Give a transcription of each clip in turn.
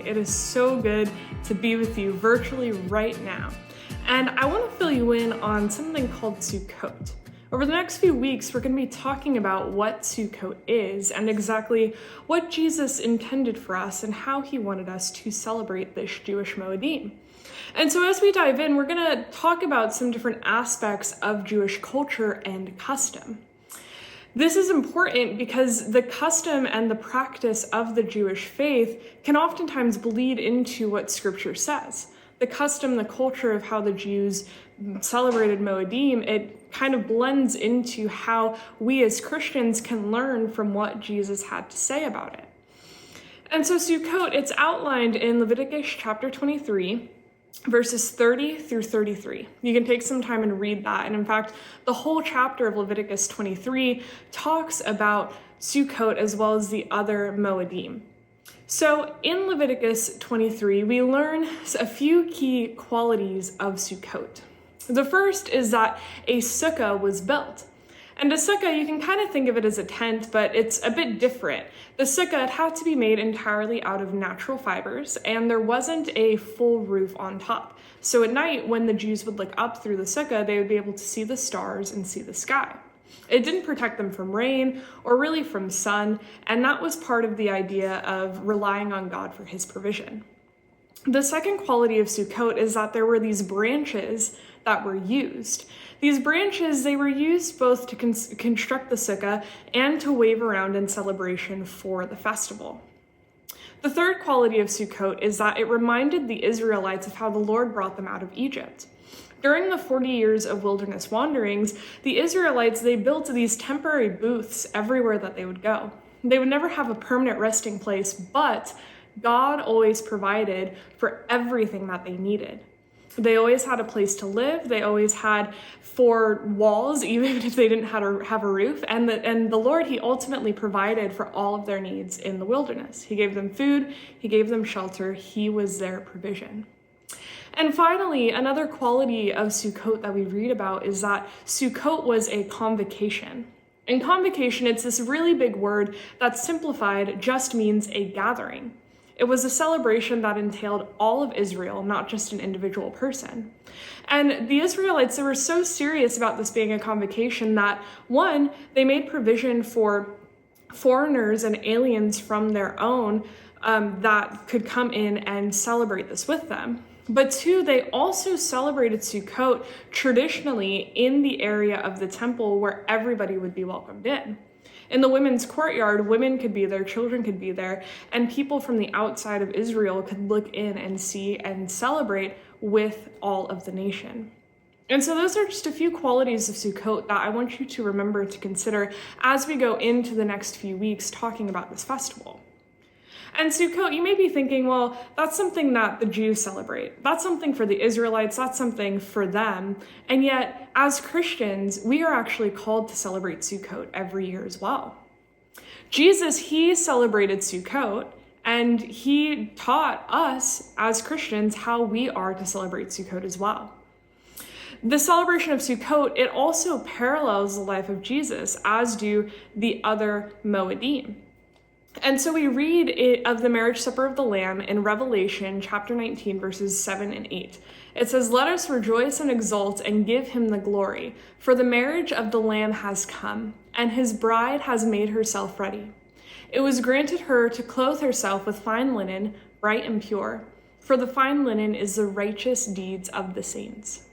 It is so good to be with you virtually right now. And I want to fill you in on something called Sukkot. Over the next few weeks, we're going to be talking about what Sukkot is and exactly what Jesus intended for us and how he wanted us to celebrate this Jewish Moedim. And so as we dive in, we're going to talk about some different aspects of Jewish culture and custom. This is important because the custom and the practice of the Jewish faith can oftentimes bleed into what Scripture says. The custom, the culture of how the Jews celebrated Moedim, it kind of blends into how we as Christians can learn from what Jesus had to say about it. And so Sukkot, it's outlined in Leviticus chapter 23, verses 30 through 33. You can take some time and read that. And in fact, the whole chapter of Leviticus 23 talks about Sukkot as well as the other Moedim. So in Leviticus 23, we learn a few key qualities of Sukkot. The first is that a sukkah was built. And a sukkah, you can kind of think of it as a tent, but it's a bit different. The sukkah, it had to be made entirely out of natural fibers, and there wasn't a full roof on top. So at night, when the Jews would look up through the sukkah, they would be able to see the stars and see the sky. It didn't protect them from rain or really from sun, and that was part of the idea of relying on God for his provision. The second quality of Sukkot is that there were these branches that were used. These branches, they were used both to construct the sukkah and to wave around in celebration for the festival. The third quality of Sukkot is that it reminded the Israelites of how the Lord brought them out of Egypt. During the 40 years of wilderness wanderings, the Israelites, they built these temporary booths everywhere that they would go. They would never have a permanent resting place, but God always provided for everything that they needed. They always had a place to live. They always had 4 walls, even if they didn't have a roof. And the Lord, he ultimately provided for all of their needs in the wilderness. He gave them food. He gave them shelter. He was their provision. And finally, another quality of Sukkot that we read about is that Sukkot was a convocation. In convocation, it's this really big word that simplified just means a gathering. It was a celebration that entailed all of Israel, not just an individual person. And the Israelites, they were so serious about this being a convocation that, one, they made provision for foreigners and aliens from their own that could come in and celebrate this with them. But 2, they also celebrated Sukkot traditionally in the area of the temple where everybody would be welcomed in. In the women's courtyard, women could be there, children could be there, and people from the outside of Israel could look in and see and celebrate with all of the nation. And so those are just a few qualities of Sukkot that I want you to remember to consider as we go into the next few weeks talking about this festival. And Sukkot, you may be thinking, well, that's something that the Jews celebrate. That's something for the Israelites. That's something for them. And yet, as Christians, we are actually called to celebrate Sukkot every year as well. Jesus, he celebrated Sukkot, and he taught us as Christians how we are to celebrate Sukkot as well. The celebration of Sukkot, it also parallels the life of Jesus, as do the other Moedim. And so we read of the marriage supper of the Lamb in Revelation chapter 19, verses 7 and 8. It says, "Let us rejoice and exult and give him the glory, for the marriage of the Lamb has come, and his bride has made herself ready. It was granted her to clothe herself with fine linen, bright and pure, for the fine linen is the righteous deeds of the saints."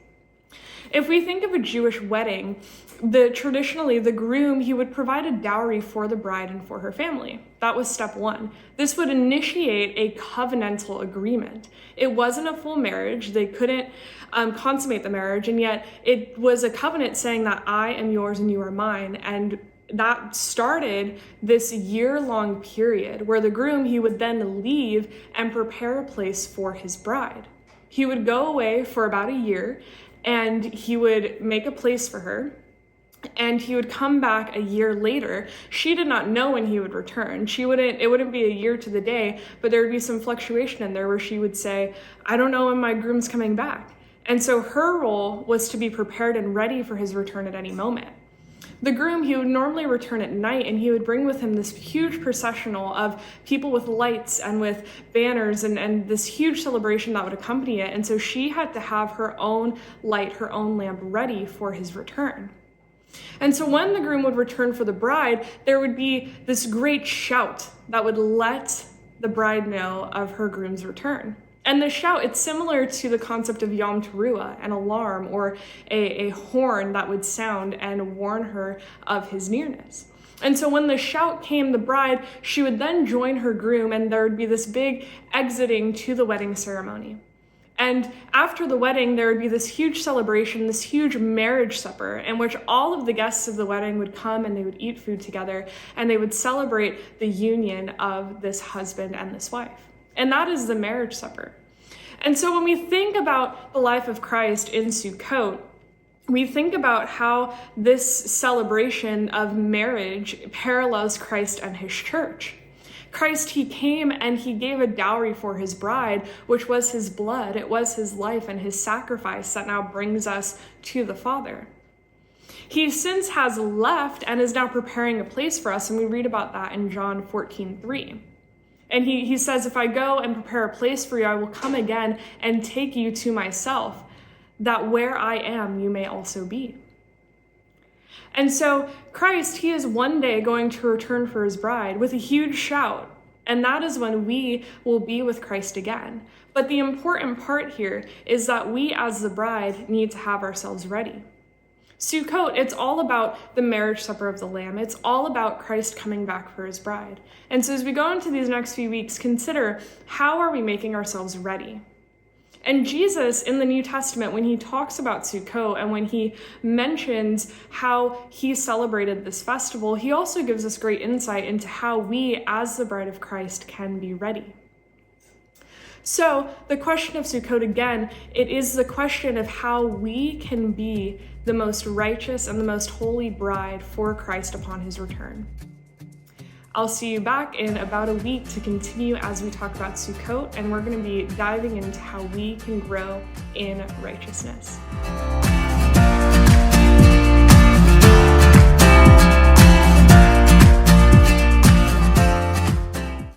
If we think of a Jewish wedding, traditionally the groom, he would provide a dowry for the bride and for her family. That was step 1. This would initiate a covenantal agreement. It wasn't a full marriage. They couldn't consummate the marriage, and yet it was a covenant saying that I am yours and you are mine. And that started this year-long period where the groom, he would then leave and prepare a place for his bride. He would go away for about a year, and he would make a place for her, and he would come back a year later. She did not know when he would return. It wouldn't be a year to the day, but there would be some fluctuation in there where she would say, I don't know when my groom's coming back. And so her role was to be prepared and ready for his return at any moment. The groom, he would normally return at night, and he would bring with him this huge processional of people with lights and with banners and this huge celebration that would accompany it. And so she had to have her own light, her own lamp ready for his return. And so when the groom would return for the bride, there would be this great shout that would let the bride know of her groom's return. And the shout, it's similar to the concept of Yom Teruah, an alarm or a horn that would sound and warn her of his nearness. And so when the shout came, the bride, she would then join her groom, and there would be this big exiting to the wedding ceremony. And after the wedding, there would be this huge celebration, this huge marriage supper, in which all of the guests of the wedding would come and they would eat food together, and they would celebrate the union of this husband and this wife. And that is the marriage supper. And so when we think about the life of Christ in Sukkot, we think about how this celebration of marriage parallels Christ and his church. Christ, he came and he gave a dowry for his bride, which was his blood. It was his life and his sacrifice that now brings us to the Father. He since has left and is now preparing a place for us, and we read about that in John 14:3. And he says, if I go and prepare a place for you, I will come again and take you to myself, that where I am, you may also be. And so Christ, he is one day going to return for his bride with a huge shout. And that is when we will be with Christ again. But the important part here is that we as the bride need to have ourselves ready. Sukkot, it's all about the marriage supper of the Lamb. It's all about Christ coming back for his bride. And so as we go into these next few weeks, consider, how are we making ourselves ready? And Jesus in the New Testament, when he talks about Sukkot and when he mentions how he celebrated this festival, he also gives us great insight into how we, as the bride of Christ, can be ready. So the question of Sukkot, again, it is the question of how we can be the most righteous and the most holy bride for Christ upon his return. I'll see you back in about a week to continue as we talk about Sukkot, and we're going to be diving into how we can grow in righteousness.